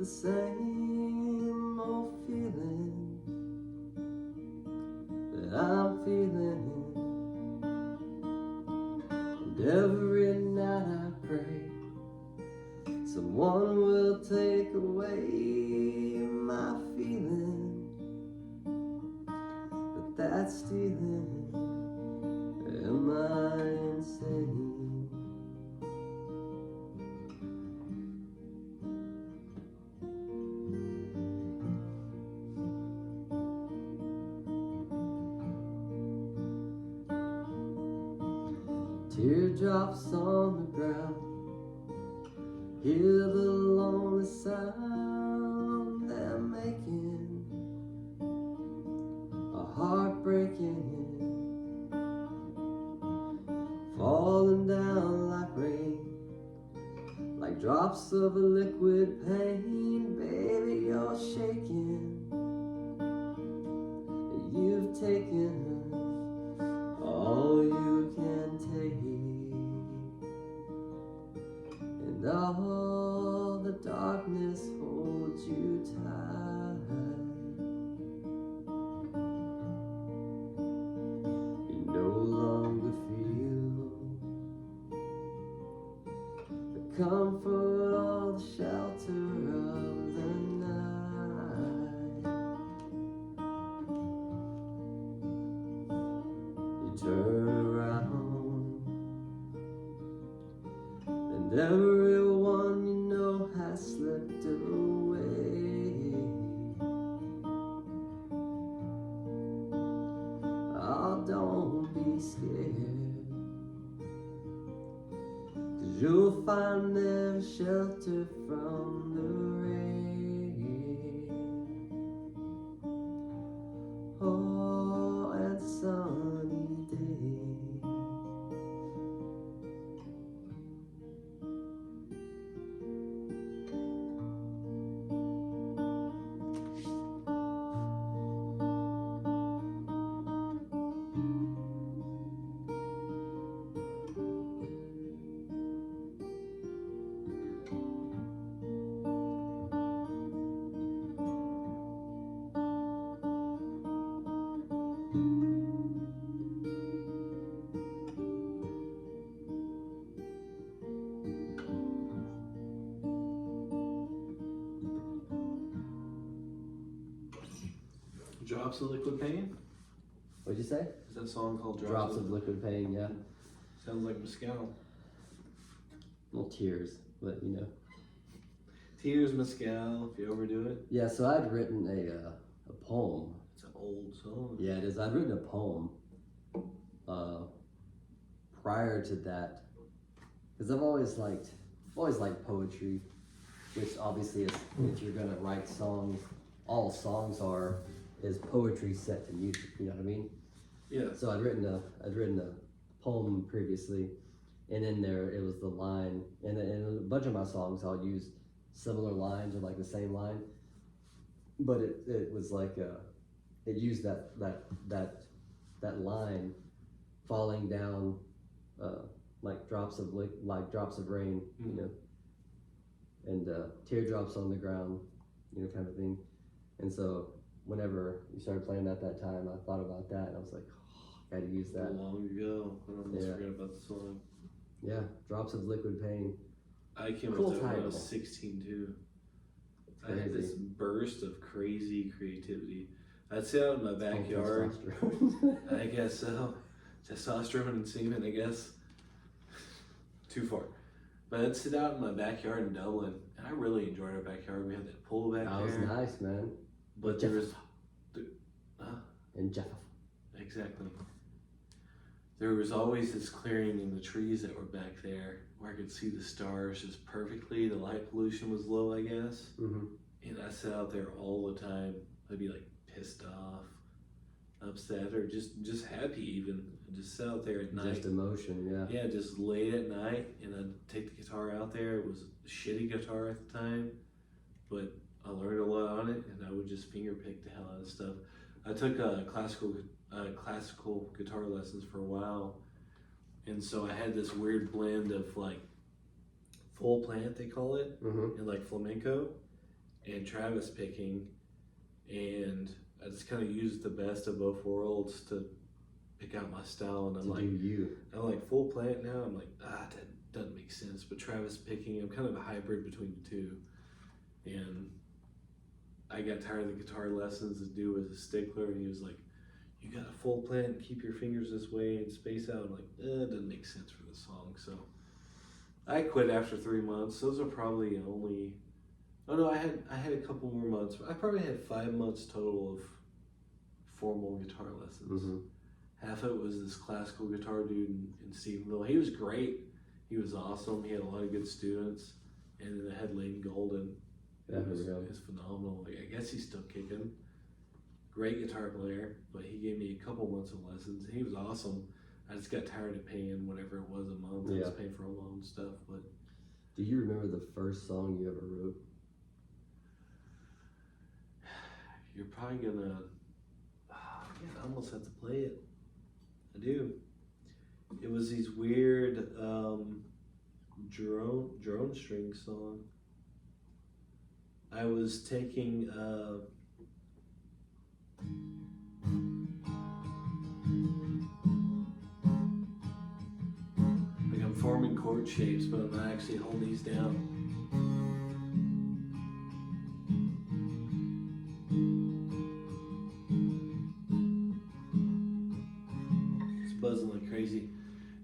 the same old feeling that I'm feeling. And every night I pray someone will take away my feeling, but that's stealing. Am I insane? Teardrops on the ground, hear the lonely sound they're making, a heart breaking, falling down like rain, like drops of a liquid pain. Baby, you're shaking, you've taken all you can take, and all the darkness holds you tight. You no longer feel the comfort or the shelter of the night. You turn around, and everyone you know has slipped away. Oh, don't be scared, 'cause you'll find there's shelter from the rain. Oh, and sunny days. Drops of Liquid Pain? What'd you say? Is that song called Drops of Liquid Pain, yeah. Sounds like Mescal. Well, tears, but you know. Tears, Mescal, if you overdo it. Yeah, so I'd written a poem. It's an old song. Yeah, it is. I'd written a poem prior to that, because I've always liked poetry, which obviously is, if you're gonna write songs, all songs is poetry set to music. You know what I mean? Yeah. So I'd written a poem previously, and in there it was the line, and in a bunch of my songs I'll use similar lines or like the same line, but it was like it used that line falling down like drops of rain, you know, and teardrops on the ground, you know, kind of thing. And so whenever you started playing that time, I thought about that, and I was like, oh, I gotta use that. Long ago. I almost forgot about the song. Yeah, Drops of Liquid Pain. I came Cool up with that when I title. was 16 too. I Crazy. had this burst of crazy creativity. I'd sit out in my backyard. Testosterone. I guess so. Testosterone and semen, I guess. Too far. But I'd sit out in my backyard in Dublin, and I really enjoyed our backyard. We had that pool back That there. was nice, man. But there was... And Jeff. Exactly. There was always this clearing in the trees that were back there where I could see the stars just perfectly. The light pollution was low, I guess. Mm-hmm. And I sat out there all the time. I'd be like pissed off, upset, or just happy even. I'd just sit out there at night. Just emotion, yeah. Yeah, just late at night, and I'd take the guitar out there. It was a shitty guitar at the time, but I learned a lot on it, and I would just finger pick the hell out of stuff. I took classical guitar lessons for a while, and so I had this weird blend of like full plant, they call it, Mm-hmm. and like flamenco, and Travis picking, and I just kind of used the best of both worlds to pick out my style. And I'm To like, do you. I'm like full plant now. I'm like, that doesn't make sense. But Travis picking, I'm kind of a hybrid between the two. And I got tired of the guitar lessons. The dude was a stickler, and he was like, you got a full plant, keep your fingers this way and space out. I'm like, it doesn't make sense for the song. So I quit after 3 months. Those are probably only, oh no, I had a couple more months. I probably had 5 months total of formal guitar lessons. Mm-hmm. Half of it was this classical guitar dude in Stephenville. He was great. He was awesome. He had a lot of good students. And then I had Layton Golden. Yeah, He's phenomenal. I guess he's still kicking. Great guitar player, but he gave me a couple months of lessons. He was awesome. I just got tired of paying whatever it was a month. I was paying for all my own stuff. But do you remember the first song you ever wrote? you're probably gonna. I almost have to play it. I do. It was these weird drone string song. I was taking like I'm forming chord shapes, but I'm not actually holding these down. It's buzzing like crazy.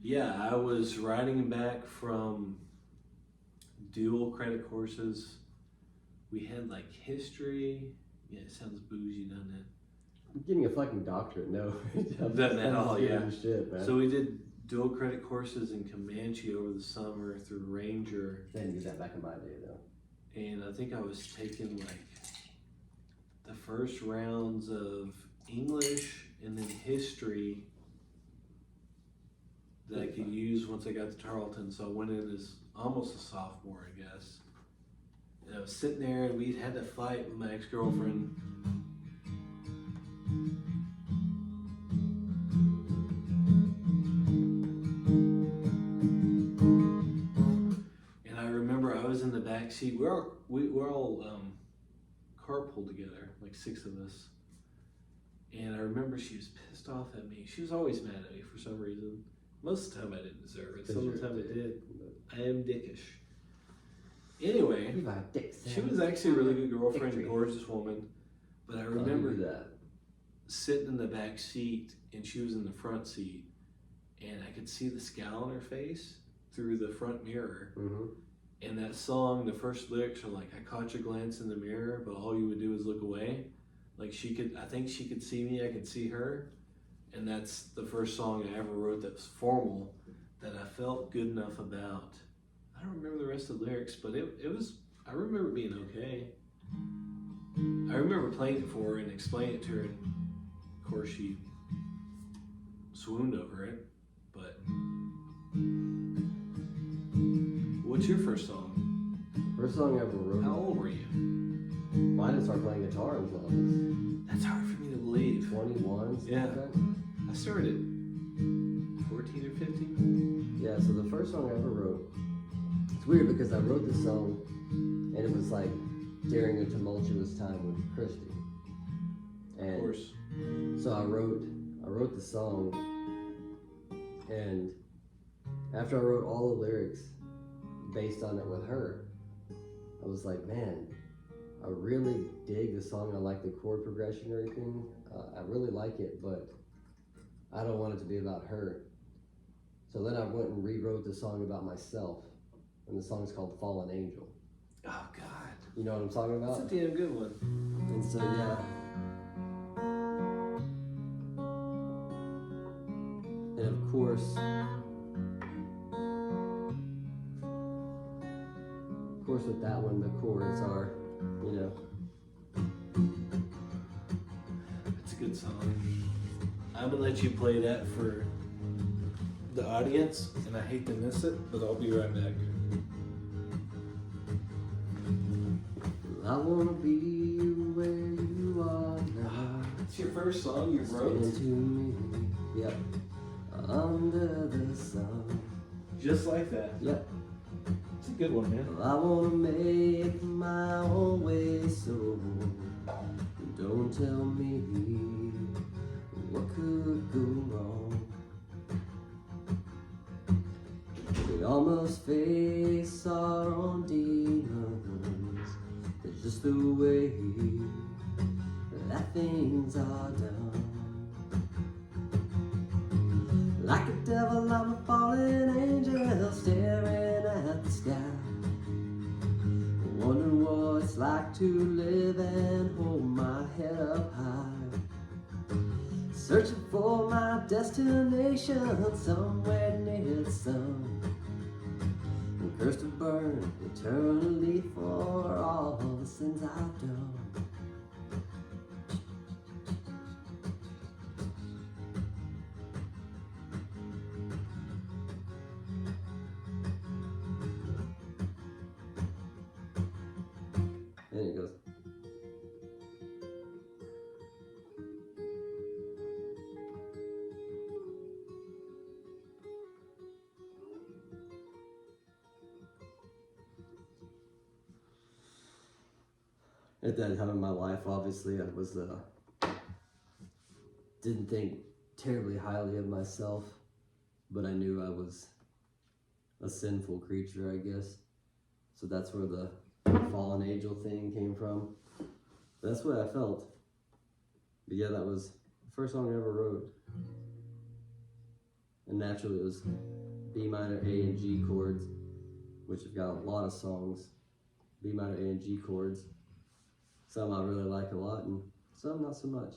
Yeah, I was riding back from dual credit courses. We had like history. Yeah, it sounds bougie, doesn't it? I'm getting a fucking doctorate. No. Doesn't at all, yeah. Shit, man. So we did dual credit courses in Comanche over the summer through Ranger. I didn't do that back in my day, though. And I think I was taking like the first rounds of English and then history that I could use once I got to Tarleton. So I went in as almost a sophomore, I guess. And I was sitting there, and we'd had to fight with my ex-girlfriend. And I remember I was in the back seat. We're all carpooled together, like 6 of us. And I remember she was pissed off at me. She was always mad at me for some reason. Most of the time I didn't deserve it. Some of the time I did. I am dickish. Anyway, she was actually a really good girlfriend, a gorgeous woman. But I remember that sitting in the back seat, and she was in the front seat, and I could see the scowl on her face through the front mirror. Mm-hmm. And that song, the first lyrics are like, I caught your glance in the mirror, but all you would do is look away. Like I think she could see me, I could see her. And that's the first song I ever wrote that was formal, that I felt good enough about. I don't remember the rest of the lyrics, but it was, I remember being okay. I remember playing it for her and explaining it to her, and of course she swooned over it. But what's your first song? First song I ever wrote. How old were you? I didn't start playing guitar until I was That's hard for me to believe. 21. Yeah. Like that. I started 14 or 15. Yeah, so the first song I ever wrote, it's weird because I wrote this song and it was like during a tumultuous time with Christy. And Of course. so I wrote the song, and after I wrote all the lyrics based on it with her, I was like, man, I really dig the song. I like the chord progression and everything. I really like it, but I don't want it to be about her. So then I went and rewrote the song about myself, and the song's called Fallen Angel. Oh, God. You know what I'm talking That's about? a damn good one. And so, yeah. And of course, with that one, the chords are, you know. It's a good song. I'm gonna let you play that for the audience, and I hate to miss it, but I'll be right back. I wanna be where you are now. It's your first song you wrote? Into me, yep. Under the sun. Just like that. Yep. It's a good one, man. Well, I wanna make my own way, so don't tell me what could go wrong. We all must face our own demons. It's just the way that things are done. Like a devil, I'm a fallen angel staring at the sky, wondering what it's like to live and hold my head up high, searching for my destination somewhere near the sun, and cursed to burn eternally for all the sins I've done. And it goes. At that time in my life, obviously, I was didn't think terribly highly of myself, but I knew I was a sinful creature, I guess. So that's where the fallen angel thing came from. That's what I felt. But yeah, that was the first song I ever wrote. And naturally it was B minor, A, and G chords, which have got a lot of songs. B minor, A, and G chords. Some I really like a lot, and some not so much.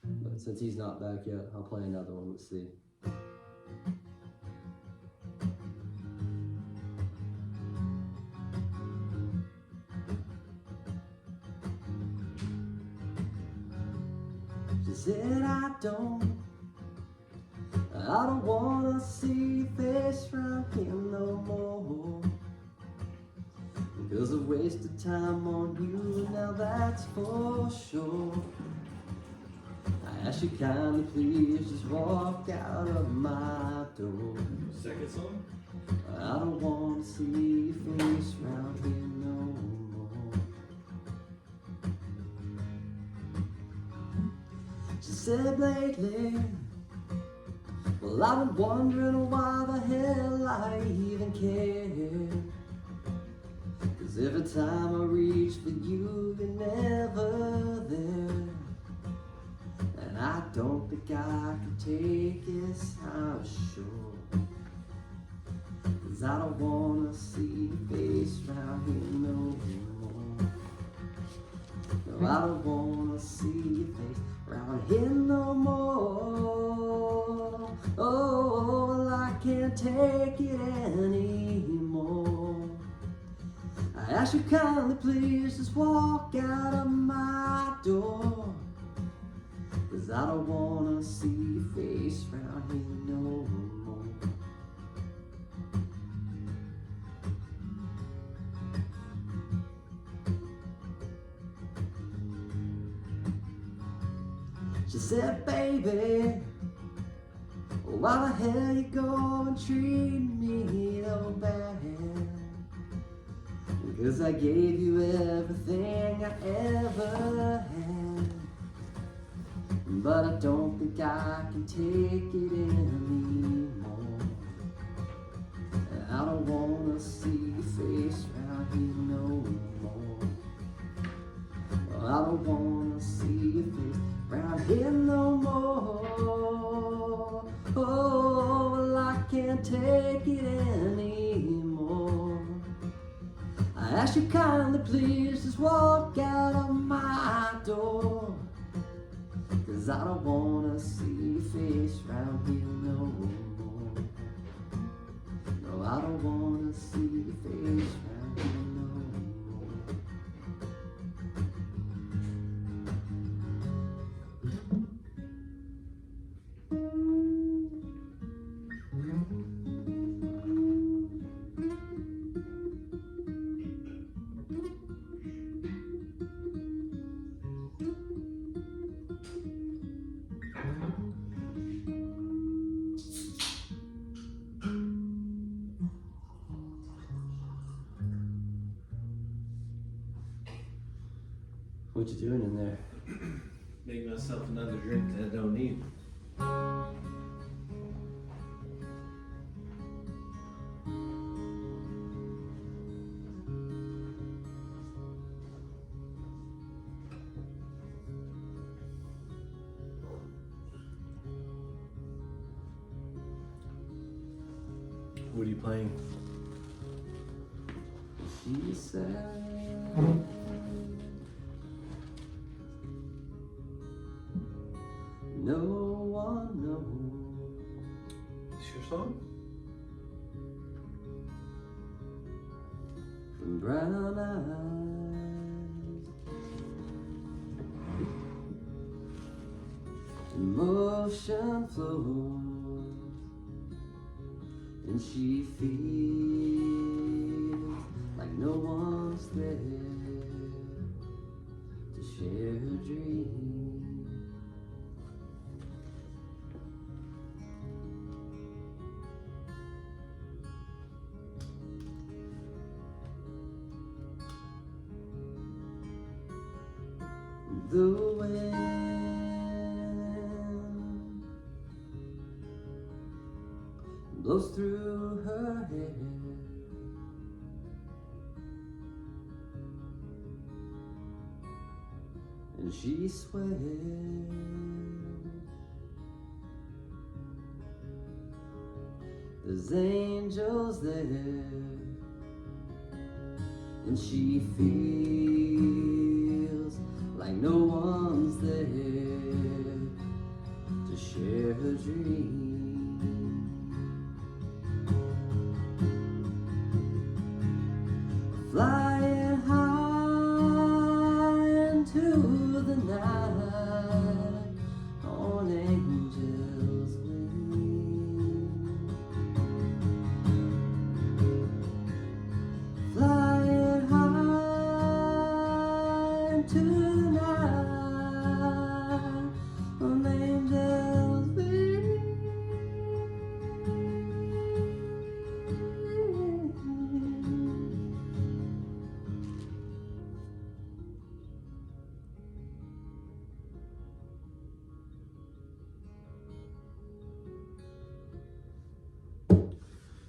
But since he's not back yet, I'll play another one. Let's see. She said, I don't wanna see your face right here no more, because I've wasted time on you, now that's for sure. I ask you kindly, please just walk out of my door. Second song? I don't want to see your face round here no more. She said lately, well, I've been wondering why the hell I even care. 'Cause every time I reach for you, you're never there. And I don't think I can take this, I'm sure. 'Cause I don't wanna see your face round here no more. No, I don't wanna see your face round here no more. Oh, well, I can't take it anymore. I ask you kindly, please just walk out of my door. 'Cause I don't wanna see your face round here no more. She said, baby, why the hell you go and treat me so bad? Because I gave you everything I ever had, but I don't think I can take it anymore. I don't wanna see your face round here no more. I don't wanna see your face round here no more. Oh, well, I can't take it anymore. I ask you kindly, please just walk out of my door. 'Cause I don't wanna see your face round here no more. No, I don't wanna see your face round here no more. What you doing in there? Make myself another drink that I don't need. What are you playing? She said, no one knows Is your song? from brown eyes, emotion flows, and she feels like no one's there to share her dream. The wind blows through her hair, and she swears there's angels there, and she feels like no one's there to share her dream. Flying high into the night on angels' wings. Flying high into the night on angels' wings.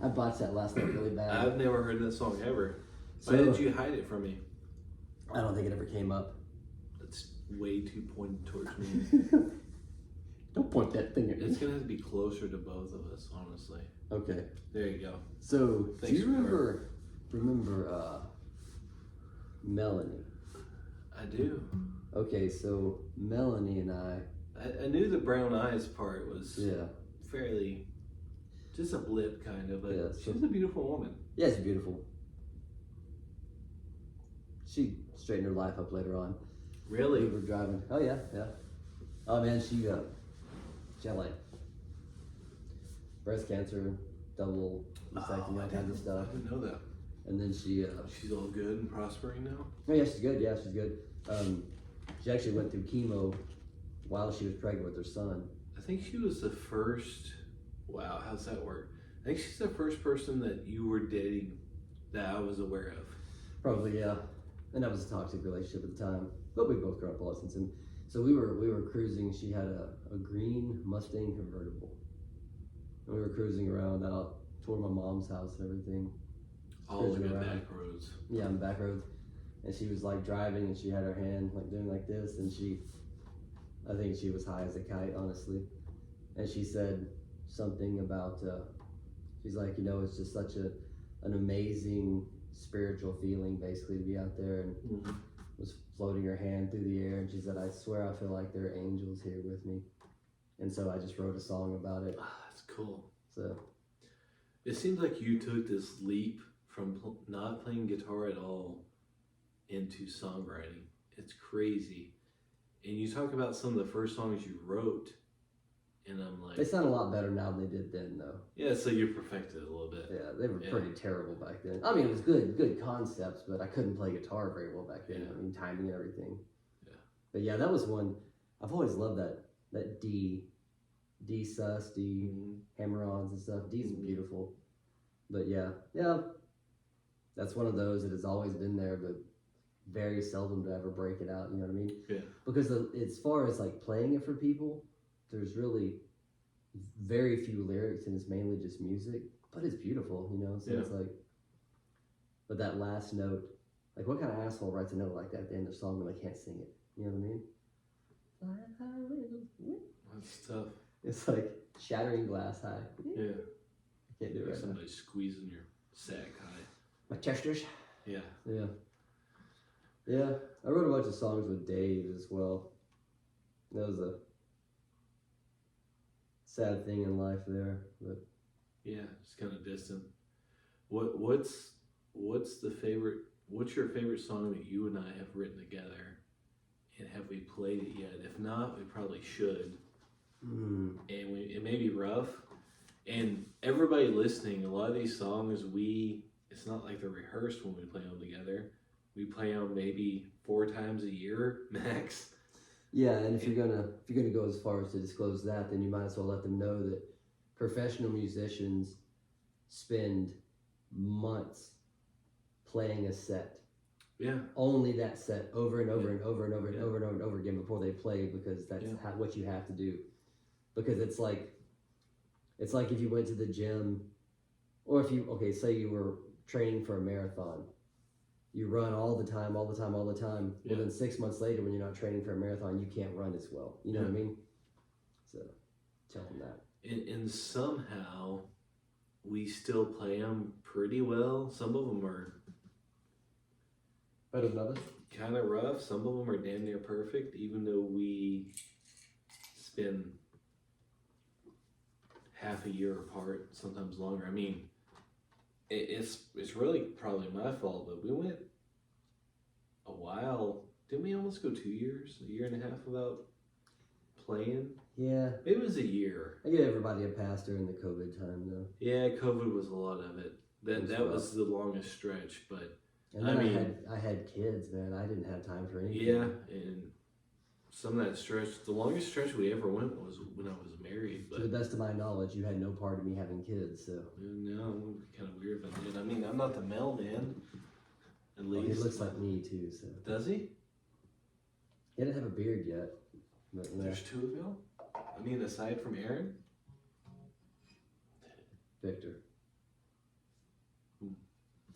I botched that last note really bad. I've never heard that song ever. So- Why did you hide it from me? I don't think it ever came up. That's way too pointed towards me. Don't point that thing at It's me. gonna have to be closer to both of us, honestly. Okay. There you go. So, Thanks do you for remember Melanie? I do. Okay, so Melanie and I, I knew the brown eyes part was yeah, fairly just a blip kind of, but Yeah, she so- was a beautiful woman. yeah, she's beautiful. She straightened her life up later on. We Really? were driving. Oh yeah, yeah. Oh man, she had like breast cancer, double mastectomy, all kinds of I stuff. didn't know that. And then she, She's all good and prospering now. oh yeah, she's good. Yeah, she's good. She actually went through chemo while she was pregnant with her son. I think she was the first. Wow, how's that work? I think she's the first person that you were dating that I was aware of. Probably, yeah. And that was a toxic relationship at the time. But we both grew up adolescents, and so we were cruising. She had a green Mustang convertible. And we were cruising around out toward my mom's house and everything. All the Cruising way around. back roads. Yeah, on the back roads. And she was like driving, and she had her hand like doing like this, and I think she was high as a kite, honestly. And she said something about, she's like, it's just such an amazing spiritual feeling, basically, to be out there, and Mhm. was floating her hand through the air, and she said, I swear I feel like there are angels here with me. And so I just wrote a song about it. Ah, that's cool. So It seems like you took this leap from not playing guitar at all into songwriting. It's crazy. And you talk about some of the first songs you wrote, and I'm like, they sound a lot better now than they did then, though. yeah, so you perfected it a little bit. Yeah, they were Yeah. pretty terrible back then. I mean, it was good concepts, but I couldn't play guitar very well back then. Yeah. I mean, timing and everything. Yeah. But yeah, that was one. I've always loved that D sus, D Mhm. hammer-ons and stuff. D's Mhm. beautiful. But yeah, that's one of those that has always been there, but very seldom to ever break it out. You know what I mean? Yeah. Because as far as like playing it for people, there's really very few lyrics, and it's mainly just music. But it's beautiful, you know. So it's like, but that last note, like, what kind of asshole writes a note like that at the end of a song when they can't sing it? You know what I mean? That's tough. It's like shattering glass high. Yeah. I can't do it Like right now. somebody squeezing your sack high. My chesters. Yeah. Yeah. Yeah. I wrote a bunch of songs with Dave as well. That was a sad thing in life there, but Yeah, it's kind of distant. What's the favorite? What's your favorite song that you and I have written together? And have we played it yet? If not, we probably should. And it may be rough. And everybody listening, a lot of these songs, it's not like they're rehearsed when we play them together. We play them maybe 4 times a year max. yeah, and if you're gonna go as far as to disclose that, then you might as well let them know that professional musicians spend months playing a set. Yeah. Only that set over and over and over and over and over and over and over again before they play, because that's what you have to do. Because it's like if you went to the gym, or if you say you were training for a marathon, you run all the time. Well, then 6 months later, when you're not training for a marathon, you can't run as well. You know what I mean? So tell them that. And somehow we still play them pretty well. Some of them are Better than others? kind of rough. Some of them are damn near perfect, even though we spend half a year apart, sometimes longer. I mean, it's really probably my fault, but we went a while. Didn't we almost go 2 years, a year and a half without playing? Yeah. It was a year. I give everybody a pass during the COVID time, though. Yeah, COVID was a lot of it. That was the longest stretch, but and then I had kids, man. I didn't have time for anything. yeah, and some of that stretch, the longest stretch we ever went was when I was married. But to the best of my knowledge, you had no part of me having kids, so. no, it would be kind of weird if I did. I mean, I'm not the mailman. At Well, least he looks like me too, so. Does he? He didn't have a beard yet. But, yeah. There's 2 of y'all. I mean, aside from Aaron. Victor.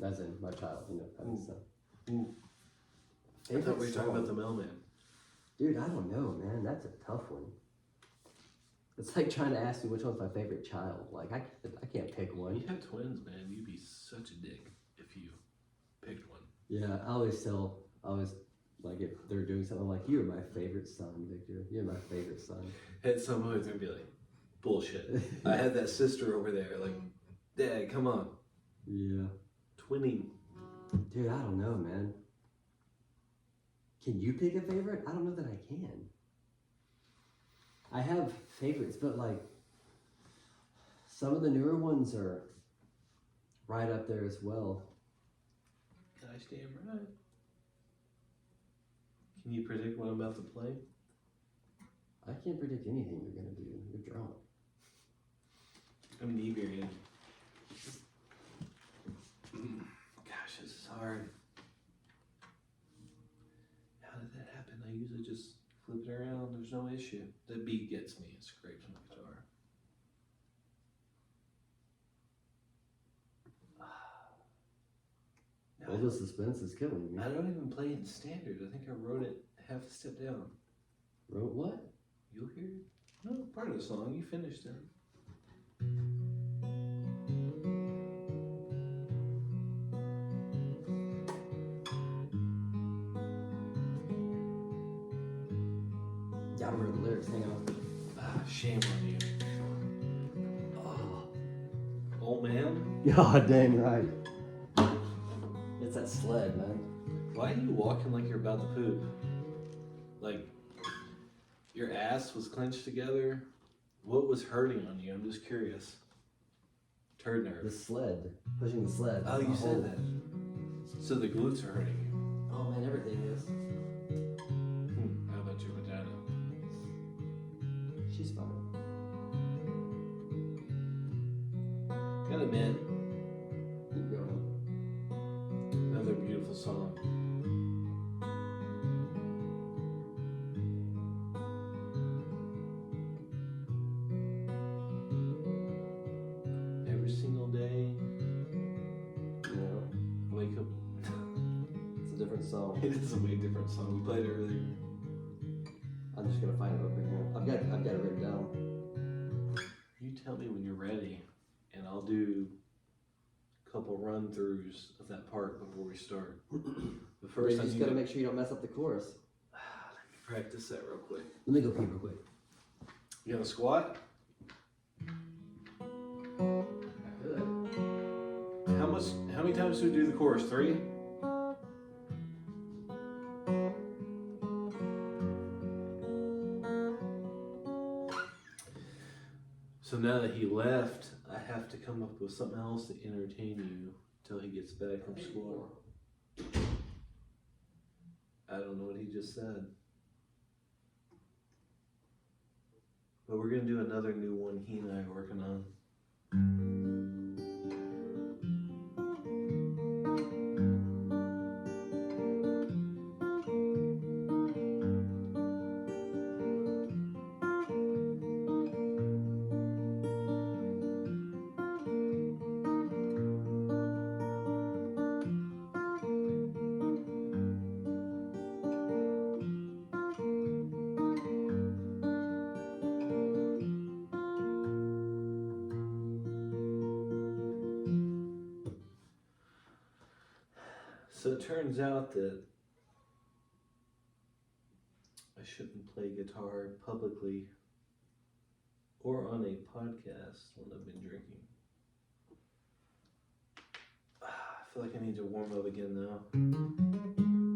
As in my child, having a son. I thought we were talking about the mailman. Dude, I don't know, man. That's a tough one. It's like trying to ask me which one's my favorite child. Like, I can't pick one. You have twins, man. You'd be such a dick if you picked one. Yeah, I always like, if they're doing something, I'm like, you're my favorite son, Victor. You're my favorite son. At some point, they're gonna be like, bullshit. I had that sister over there. Like, Dad, come on. Yeah. Twinning. Dude, I don't know, man. Can you pick a favorite? I don't know that I can. I have favorites, but like some of the newer ones are right up there as well. Gosh damn right. Can you predict what I'm about to play? I can't predict anything you're gonna do. You're drunk. I'm inebriated. Gosh, this is hard. How did that happen? I usually just flip it around. There's no issue. The beat gets me. It scrapes my guitar. All the suspense is killing me. I don't even play it in standard. I think I wrote it half a step down. Wrote what? You'll hear it. No, part of the song. You finished it. Yeah, I don't remember the lyrics. Hang on. Shame on you. Oh, Old man, God dang right. It's that sled, man. why are you walking like you're about to poop? Like, your ass was clenched together? What was hurting on you? I'm just curious. Turd The nerve. sled. Pushing the sled. Oh, you My said whole- that. So the glutes are hurting you. Oh man, everything is. How about your vagina? She's fine. Gotta admit, Keep going. another beautiful song. wake up. It's a different song. It is a way different song. We played it earlier. I'm just gonna find it over here. I've got it written down. You tell me when you're ready, and I'll do a couple run-throughs of that part before we start. But first, You just gotta make sure you don't mess up the chorus. Let me practice that real quick. Let me go pee real quick. You gonna squat? Good. How many times do we do the chorus? 3? So now that he left, I have to come up with something else to entertain you till he gets back from school. I don't know what he just said. But we're gonna do another new one he and I are working on. So it turns out that I shouldn't play guitar publicly or on a podcast when I've been drinking. I feel like I need to warm up again now.